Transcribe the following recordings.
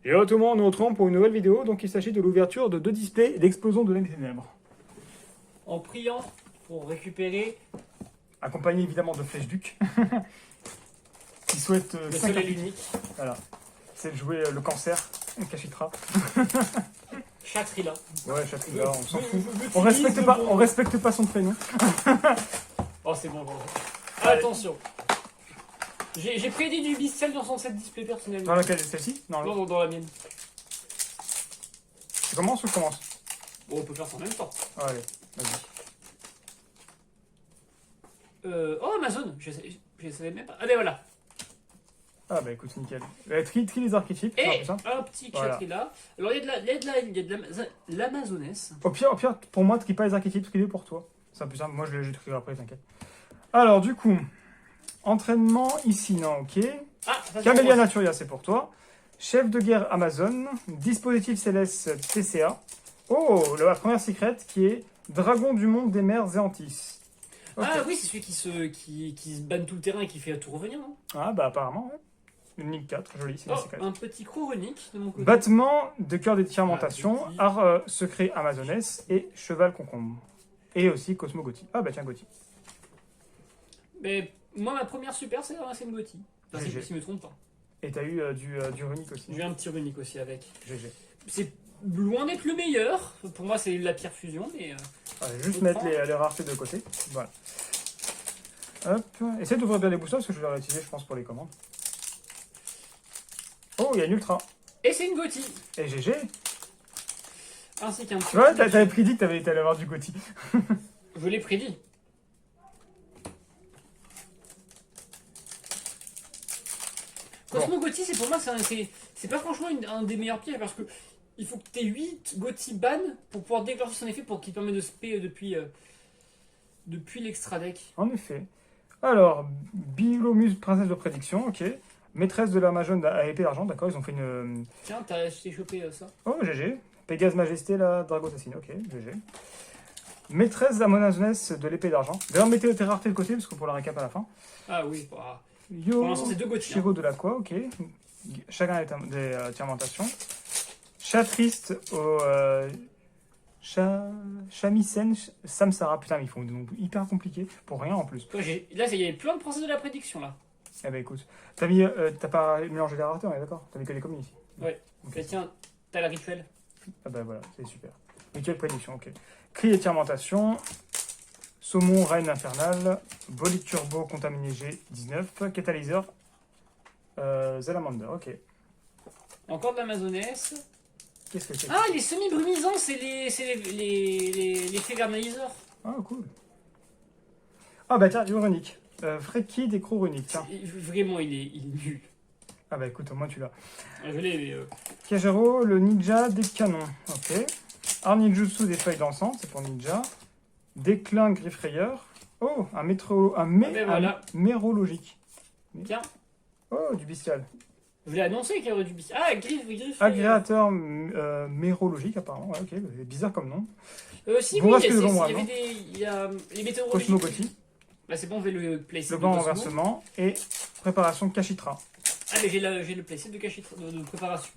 Et là, tout le monde, on nous retrouve pour une nouvelle vidéo. Donc, il s'agit de l'ouverture de 2 displays et d'explosion de l'âme des ténèbres. En priant pour récupérer Accompagné évidemment de Flèche Duc. Qui souhaite le 5 seul et cartouches. l'unique Voilà. C'est de jouer le cancer. Cachitra. Chatrilla. Ouais, Chatrilla, on s'en fout. On On respecte pas son prénom. Oh, c'est bon. Allez. Attention. J'ai prédit du bestial dans son set display personnel. Dans laquelle? Celle-ci? Non, Non, dans la mienne. Tu commences ou je commence? Bon, on peut faire ça en même temps. Allez, vas-y. Oh, Amazon. Je savais même pas. Ah, ben voilà. Ah bah écoute, nickel. Tri les archétypes, c'est un Et peu simple. un petit Voilà. Chatrilla. Alors, il y a de l'Amazonesse. Au pire, pour moi, trie pas les archétypes, trie-les pour toi. C'est un peu simple, moi je les trie après, t'inquiète. Alors du coup, entraînement ici, non, ok. Ah, ça, c'est Camélia pour moi. Naturia, c'est pour toi. Chef de guerre Amazon. Dispositif céleste TCA. Oh, la première secrète qui est Dragon du monde des mers Zéantis. Ok. Ah oui, c'est celui qui se banne tout le terrain et qui fait tout revenir, non? Ah bah apparemment, ouais. Unique 4, joli, c'est Oh, la secrète. un petit croc runique de mon côté. Battement de cœur d'étirmentation, Ah, petit. art secret amazonesse et cheval concombre. Et aussi Cosmo Gotti. Ah bah tiens, Gotti. Mais moi, ma première super, c'est une Gotti. Enfin, GG. si je me trompe pas. Et t'as eu du runique aussi. J'ai eu un petit runique aussi avec. GG. C'est loin d'être le meilleur. Pour moi, c'est la pire fusion, mais. Allez, juste Je mettre prends. les raretés de côté. Voilà. Hop. Essaye d'ouvrir bien les boosters parce que je vais les réutiliser, je pense, pour les commandes. Oh, il y a une ultra. Et c'est une Gotti. Et GG. Ainsi qu'un petit. Tu vois, t'avais prédit que t'allais avoir du Gotti. Je l'ai prédit. Cosmo Gotti, c'est pour moi, c'est pas franchement un des meilleurs pièges parce que il faut que tu aies 8 Gotti ban pour pouvoir déclencher son effet pour qu'il te permette de spé depuis l'extra deck. En effet. Alors, Bilomus, princesse de prédiction, ok. Maîtresse de l'armagone à épée d'argent, d'accord, ils ont fait une... Tiens, t'as chopé ça. Oh, GG. Pégase Majesté, la Drago Assassine, ok, GG. Maîtresse amazonesse de l'épée d'argent. D'ailleurs, mettez tes raretés de côté, parce que pour la récap à la fin. Ah oui, bah. Yo, Pour l'instant, c'est 2 Gotti. Shiro de l'Aqua, ok. Chacun des tirementations. Chatriste au... Shamisen Samsara. Putain, mais ils font des noms hyper compliqués, pour rien en plus. Là, il y avait plein de princesses de la prédiction là. Eh ben écoute, t'as pas mélangé les raretés, on est d'accord? T'as mis que les communes ici. Ouais. Ok. Mais tiens, t'as la rituel. Ah bah voilà, c'est super. Rituel prédiction, ok. Cri et tirmentation. Saumon, reine infernale. Bolide turbo, contaminé G19. Catalyseur. Salamander, ok. Encore de l'Amazonesse. Qu'est-ce que c'est? Ah, les semi-brumisants, c'est les faits vernaliseurs. Ah, cool. Ah bah tiens, du runique. Freki des crocs runiques, tiens. Vraiment, il est nul. Ah bah écoute, au moins tu l'as. Ah, je l'ai, mais. Kajero, le ninja des canons, ok. Arnijutsu des feuilles d'encens, c'est pour ninja. Déclin griffrayeur. Oh, ben voilà. un mérologique. Tiens, Oh, du bestial. je l'ai annoncé qu'il y aurait du bis. Ah, griffe. Agréateur mérologique, apparemment. Ouais, ok, c'est bizarre comme nom. Si, Bon, oui, reste il y, que a- le bon, il y moi, avait des. Il y a les Cosmo météorologiques. Gotti. Bah, c'est bon, on va le placer. Le banc renversement. Et préparation Kashitra. Ah, mais j'ai le playset de cachet de préparation.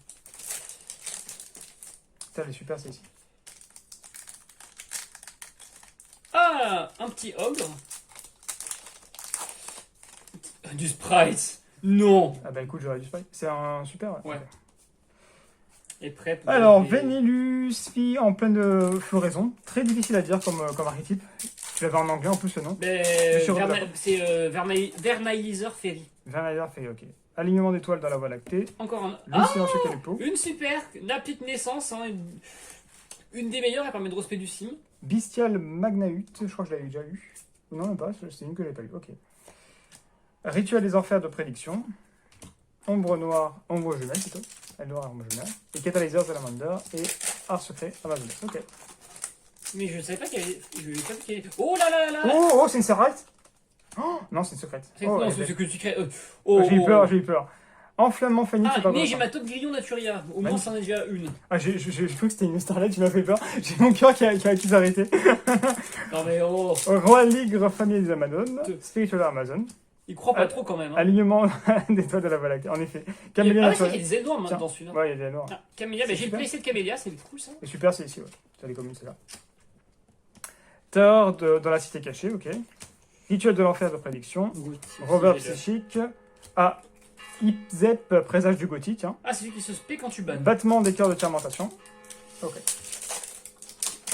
Putain, elle est super, celle-ci. Ah, un petit ogre. Du sprite. Non. Ah bah écoute, j'aurais dû spy. C'est un super. Ouais. Ok. Est prêt pour Alors, les- Vénélus, fille en pleine floraison. Très difficile à dire comme archétype. Tu l'avais en anglais en plus ce nom. Mais, Sur Verna- la- c'est Vernalizer Ferry. Vernalizer fait ok. Alignement d'étoiles dans la voie lactée. Encore un. Le silencieux Calipo. Une super, la petite naissance, hein, une des meilleures, elle permet de respect du sim. Bestial Magnahut, je crois que je l'avais déjà lu. Ou non, même pas, c'est une que j'avais pas lu. Ok. Rituel des enfers de prédiction. Ombre noire, ombre jumelle plutôt. Elle noire, ombre jumelle. Et catalyseur Salamander. Et art secret Amazoness. Ok. Mais je savais pas qu'il y avait. Je savais pas qu'il y avait. Oh là là là là. Oh, c'est une secrète. Oh, non, c'est une secrète. C'est Oh, non, elle est c'est belle. ce que tu crées. J'ai eu peur, j'ai eu peur. Enflammement phénix, Ah, c'est pas mais bon. j'ai ma top grillon Naturia. Au moins, Magnifique. c'en est déjà une. Ah, j'ai cru que c'était une starlet, tu m'as fait peur. J'ai mon cœur qui s'est arrêté. Non mais oh. Roi Ligre, famille des Amazones. Deux. Spiritual Amazon. Il croit pas trop quand même. Hein. Alignement des toits de la Voie lactée. En effet. Camélia Ah, ouais, c'est vrai naturelle. qu'il y a des ailes noires Tiens. dans celui-là. Ouais, il y a des noirs. Ah, Camélia, C'est bah, j'ai super. placé de Camélia, c'est cool ça. Et super, c'est ici, ouais. T'as les communes, c'est là. Terreur dans la cité cachée, ok. Rituel de l'enfer de prédiction. Robert psychique. Ah, Ipzep, présage du gothique. Hein. Ah, c'est celui qui se spé quand tu bannes. Battement des cœurs de fermentation. Ok.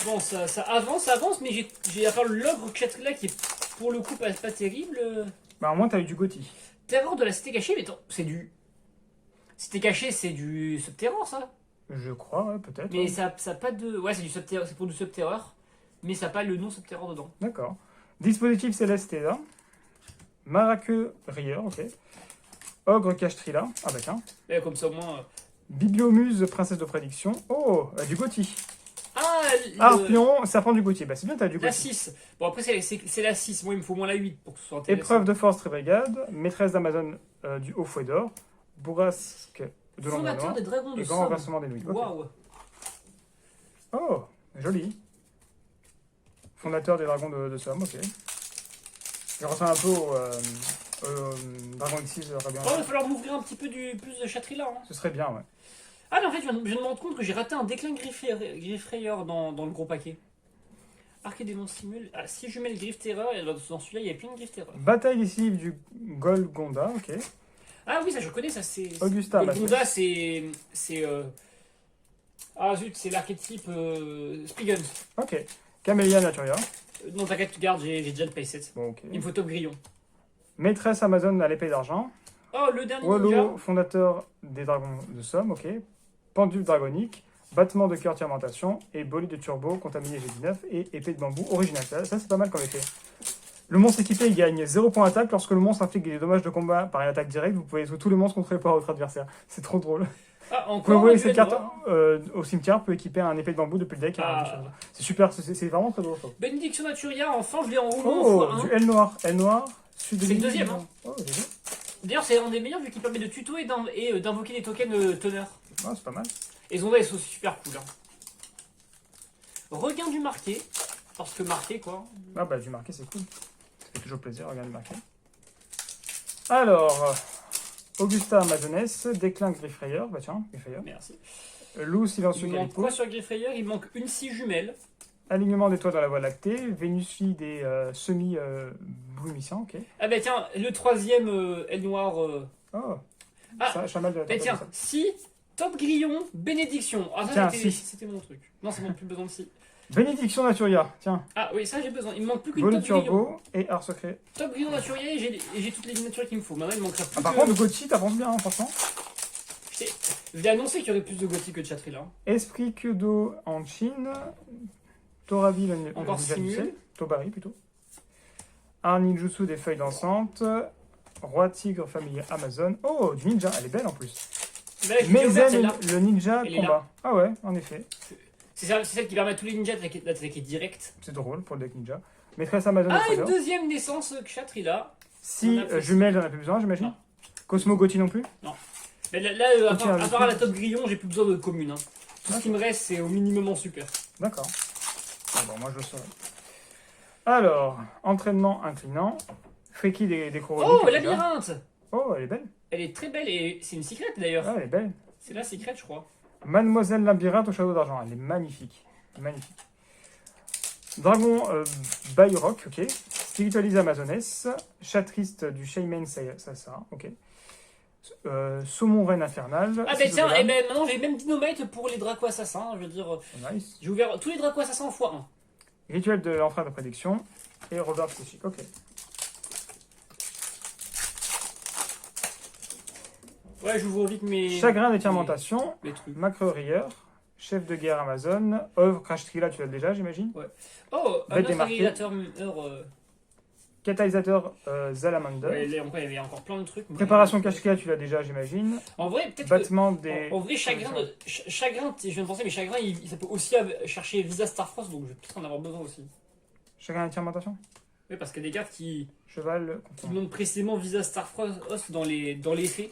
Bon, ça avance, mais j'ai à part l'ogre Kshatrila qui est pour le coup pas terrible. Bah, au moins, t'as eu du gothique. Terreur de la cité cachée, mais attends, c'est du. Cité cachée, c'est du subterror ça. Je crois, ouais, peut-être. Mais Ouais. ça a pas de. Ouais, c'est du subterror, c'est pour du subterror, mais ça n'a pas le nom subterror dedans. D'accord. Dispositif céleste est là. Maraqueux rieur, ok. Ogre Castrila. Ah bah tiens. Et comme ça au moins. Bibliomuse, princesse de prédiction. Oh, du gothique. Ah, Harpion, serpent du Gauthier. Bah c'est bien, t'as du la gothique. 6. Bon, après, c'est la 6. Moi, il me faut au moins la 8 pour que ce soit intéressant. Épreuve de force très brigade. Maîtresse d'Amazon du Haut Fouet d'Or. Bourrasque de l'ombre Fondateur noire. des dragons de Et grand Somme. renversement des nuits. Ok. Waouh. Oh, joli. Fondateur des dragons de Somme, ok. Je ressemble un peu au Dragon X6 de Rabien. Oh, il va falloir m'ouvrir un petit peu plus de Chatrila. Hein. Ce serait bien, ouais. Ah, non, en fait, je viens de me rendre compte que j'ai raté un déclin Griffrayeur dans le gros paquet. Arc et démon simule. Ah, si je mets le Griffe Terreur, et dans celui-là, il y a plein de Griffe Terreur. Bataille décisive du Golgonda, ok. Ah oui, ça je connais, ça c'est. Augusta, Golgonda, c'est. Ah zut, c'est l'archétype Spriggan. Ok. Camélia Naturia. Non, t'inquiète, tu gardes, j'ai déjà le payset. Bon, ok. Il me faut Top Grillon. Maîtresse Amazon à l'épée d'argent. Oh, le dernier Wallo, ninja. fondateur des dragons de Somme, ok. Pendule dragonique. Battement de cœur fermentation. Et bolide de turbo, contaminé G19. Et épée de bambou originale. Ça c'est pas mal comme effet. Le monstre équipé il gagne 0 points d'attaque. Lorsque le monstre inflige des dommages de combat par une attaque directe, vous pouvez jouer tous les monstres contrôlés par votre adversaire. C'est trop drôle. Ah, Vous pouvez encore envoyer un cette duel carte noir. au cimetière, peut équiper un épée de bambou depuis le deck. Ah. C'est super, c'est vraiment très beau. Bénédiction Naturia, enfin, je l'ai en rouleau Oh, en du x1. L noir. L noir, sud de C'est le l'île. deuxième, hein. Oh, c'est bien. D'ailleurs, c'est un des meilleurs vu qu'il permet de tuto et d'invoquer des tokens teneur. Ah, c'est pas mal. Et Zonda est aussi super cool. Hein. Regain du marqué. Parce que marqué, quoi. Ah bah du marqué c'est cool. Ça fait toujours plaisir, regarde le marqué. Alors, Augusta Amazoness, déclin Griffrayeur, bah tiens, Griffrayeur. Merci. Loup silencieux Il manque Calico, quoi sur Griffrayeur? Il manque une scie jumelle. alignement des toits dans la Voie lactée, Vénusie des semi-brumissants, ok. Ah bah tiens, le troisième aile noire. Oh, Ah, ça, chamal de la bah table tiens, de ça. si, top grillon, bénédiction. Ah Tiens, ça si. c'était mon truc. Non, c'est bon, plus besoin de si. Bénédiction Naturia, tiens, Ah oui, ça j'ai besoin. Il me manque plus qu'une Vol top grillon. Turbo et Art Secret. Top grillon Naturia et j'ai toutes les natures qu'il me faut. Maintenant il me manquera plus Ah, par que... contre, le Gauthier, t'avances bien, hein, franchement. Je l'ai annoncé qu'il y aurait plus de gothique que de Chatrila. Hein. Esprit Kyudo en Chine, Torabi le Encore ninja du Simul. ciel, Tobari plutôt. Arninjutsu des feuilles dansantes, Roi Tigre famille Amazon. Oh, du ninja, elle est belle en plus. Bah, je l'ai ouverte, Mezen, celle-là. le ninja Elle est combat. Ah ouais, en effet. C'est celle qui permet à tous les ninjas d'attaquer direct. C'est drôle pour le deck ninja. Maîtresse Amazon Ah, de une Feuille deuxième naissance Chatrila. Si On a fait- jumelle, j'en ai plus besoin, j'imagine. Non. Cosmo Gotti non plus. Mais là, à Tiens, part à la top grillon, j'ai plus besoin de commune. Hein. Tout ce qui me reste, c'est au minimum en super. D'accord. Ah bon, moi je le saurai. Alors, entraînement inclinant. Friki des chroniques. Oh, déjà. labyrinthe. Oh, elle est belle. Elle est très belle et c'est une secrète d'ailleurs. Ah, elle est belle. C'est la secrète, je crois. Mademoiselle Labyrinthe au château d'argent. Elle est magnifique. Magnifique. Dragon Bayrock, ok. Spiritualise Amazoness. Chatriste du Shaymen ça, ok. Saumon Reine Infernale. Ah, ben tiens, et ben maintenant j'ai même Dynamite pour les Draco Assassins. Je veux dire, Nice. j'ai ouvert tous les Draco Assassins en x1. Rituel de l'enfant de prédiction. Et Robert Psychic, ok. Ouais, j'ouvre vite mes. Chagrin des fermentations. Les trucs. Macre Rieur. Chef de guerre Amazon. Œuvre Crash Trilla, tu l'as déjà, j'imagine. Oh, un Bête autre démarquée. réalisateur. Catalysateur Salamander. Ouais, là, il y avait encore plein de trucs. Préparation Crash Trilla, tu l'as déjà, j'imagine. En vrai, peut-être. Battement des. En vrai, chagrin, je viens de penser, mais chagrin, ça peut aussi chercher Visa Starfrost, donc je vais peut-être en avoir besoin aussi. Chagrin des fermentations. Oui, parce qu'il y a des cartes qui Cheval. demandent précisément Visa Starfrost dans les faits.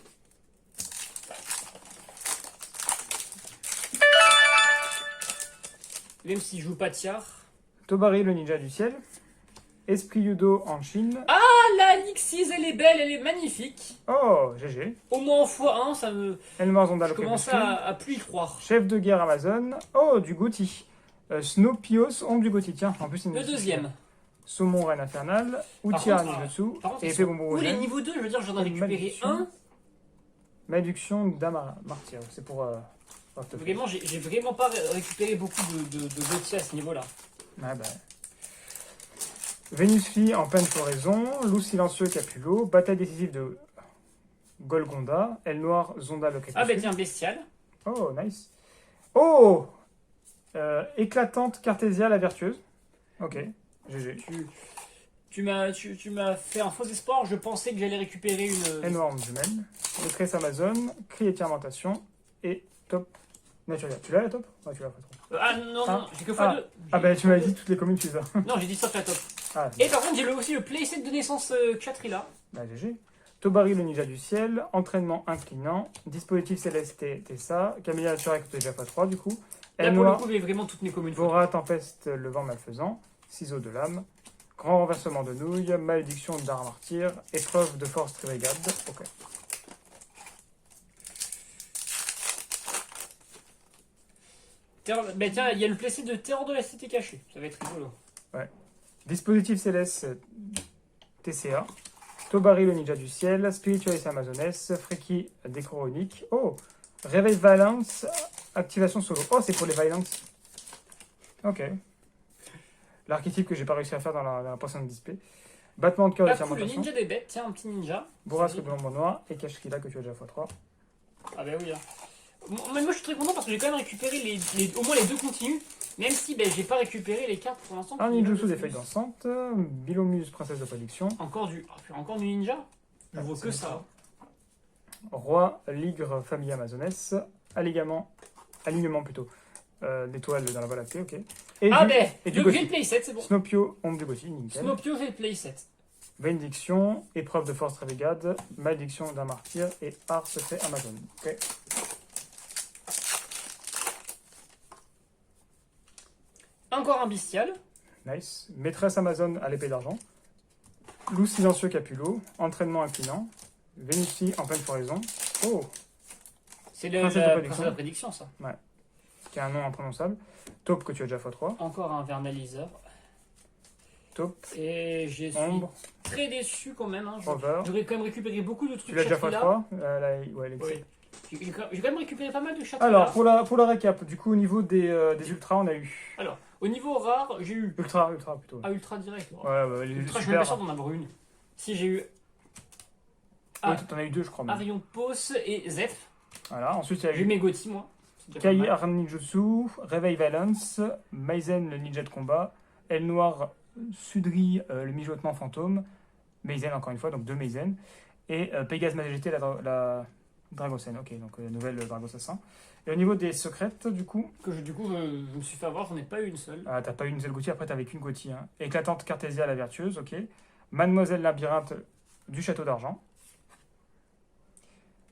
Même si je joue pas Tiar. Tobari, le ninja du ciel. Esprit Yudo en Chine. Ah, la Lixis, elle est belle, elle est magnifique. Oh, GG. Au moins en x1, ça me. Elmar Zonda, Je commence à plus y croire. Chef de guerre Amazon. Oh, du Gothi. Snopios, ombre du Gothi. Tiens, en plus, c'est une Le deuxième. Saumon Reine Infernale. Uchiha Ninjutsu. Par contre, Et épée bonbon où les rouge. niveaux 2, je veux dire, j'en ai récupéré Malédiction. un. Malédiction d'Amara. Martyr. C'est pour. Vraiment, j'ai vraiment pas récupéré beaucoup de Gauthier à ce niveau-là. Ah bah. Vénus Fille en pleine floraison. Loup silencieux Capulo. Bataille décisive de Golgonda. Elle noire Zonda le crépuscule. Ah bah tiens, bestial. Oh, nice. Oh éclatante Cartésia la vertueuse. Ok, GG. Tu m'as fait un faux espoir, je pensais que j'allais récupérer une. Énorme jumelle. Maîtresse Amazon. Cri et fermentation. Et top naturel. Tu l'as la top? Ouais, tu l'as pas trop. Ah non, Ah. non, j'ai que x2. Ah bah tu m'avais dit toutes les communes tu les as. Non, j'ai dit sauf la top. Ah, Et par contre, j'ai aussi le playset de naissance Kshatrila. bah GG. Tobari le ninja du ciel. Entraînement inclinant. Dispositif céleste Tessa. Camélia naturelle que tu as déjà x3 du coup. Là, Elle pour le noire. coup, j'ai vraiment toutes mes communes. Vora, tempeste, le vent malfaisant, ciseaux de lame, grand renversement de nouilles, malédiction d'art martyr, épreuve de force tribégade. Ok. Bah tiens, il y a le playset de Terror de la Cité Cachée. Ça va être rigolo. Dispositif céleste TCA, Tobari le ninja du ciel, spiritualiste amazonesse, Freki déchronique. Oh, réveil Valence, activation solo. Oh, c'est pour les Valence. Ok. L'archétype que j'ai pas réussi à faire dans la précédente display. Battement de cœur de Ah cool, le fermentation. ninja des bêtes. Tiens, un petit ninja. Bourrasque de l'ombre noire et Kashkila que tu as déjà x3. Ah bah oui. Hein. Moi, je suis très content parce que j'ai quand même récupéré au moins les deux continues. Même si ben, j'ai pas récupéré les cartes pour l'instant. Un ninjutsu des feuilles dansantes, Bilomuse, princesse de prédiction, Encore du ninja. Je vois c'est que ça. Roi, Ligre, famille amazonesse, alignement plutôt, d'étoiles dans la Voie lactée, ok. Et Ah du, ben, et du j'ai Gothi. le playset, c'est bon. Snopio, ombre du Gothi, nickel. Snopio, j'ai le playset. Bénédiction, épreuve de force trébégade, malédiction d'un martyr et art secret Amazon. Ok. Encore un bestial. Nice. Maîtresse Amazon à l'épée d'argent. Loup silencieux Capulo, entraînement inclinant. Vénusie en pleine floraison. Oh, C'est Princesse de la prédiction. princesse de la prédiction, ça. qui a un nom imprononçable. Taupe que tu as déjà x3. Encore un verbaliseur. Taupe, Et je suis ombre, très déçu quand même. Hein. rover. J'aurais quand même récupéré beaucoup de Tu trucs l'as déjà Kshatrila. x3 ouais, Oui. J'ai quand même récupéré pas mal de Kshatrila. Alors, pour la récap, du coup, au niveau des ultras, on a eu. Alors, au niveau rare, j'ai eu. Ultra plutôt. Ah, ultra direct. Ouais, les Ultra, je suis même super. pas sûr d'en avoir une. Si j'ai eu Ouais, t'en as eu deux, je crois. Même. Arion Pos et Zeph. Voilà, ensuite, il y a J'ai eu eu mes Gothi, moi. C'est déjà pas Kai mal. Ar Ninjutsu, Réveil Valence, Maizen le ninja de combat, Elle Noire, Sudri le mijotement fantôme, Maizen encore une fois, donc deux Maizen, et Pégase Majesté la Dragocène. Ok, donc nouvelle Dragosassin. Et au niveau des secrètes, du coup, Du coup, je me suis fait avoir, j'en ai pas eu une seule. t'as pas eu une seule Gauthier, après t'avais qu'une Gauthier. Hein. Éclatante Cartésia la vertueuse, ok. Mademoiselle Labyrinthe du Château d'Argent.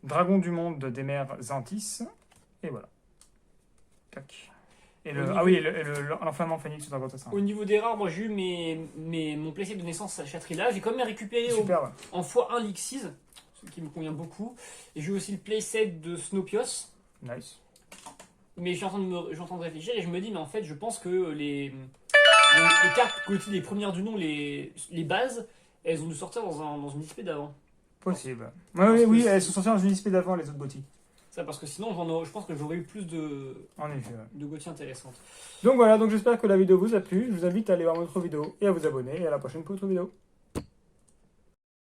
Dragon du monde des mers Zantis. Et voilà. Tac. Et le, Au ah niveau- oui, et l'enflammement phénix du Dragosassin. Au niveau des rares, moi j'ai eu mon playset de naissance à Kshatrila. J'ai quand même récupéré Super, ouais. en x1 Lixis, ce qui me convient beaucoup. Et j'ai eu aussi le playset de Snopios. Nice. Mais je suis en train de réfléchir et je me dis, mais en fait, je pense que les cartes Gothi, les premières du nom, les bases, elles ont dû sortir dans une display d'avant. Possible. Parce Oui, que oui, c'est- elles sont sorties dans une liste d'avant les autres Gauthier. Ça, parce que sinon, je pense que j'aurais eu plus En effet, ouais. de Gothi intéressantes. Donc voilà, donc j'espère que la vidéo vous a plu. Je vous invite à aller voir notre vidéo et à vous abonner. Et à la prochaine pour une autre vidéo.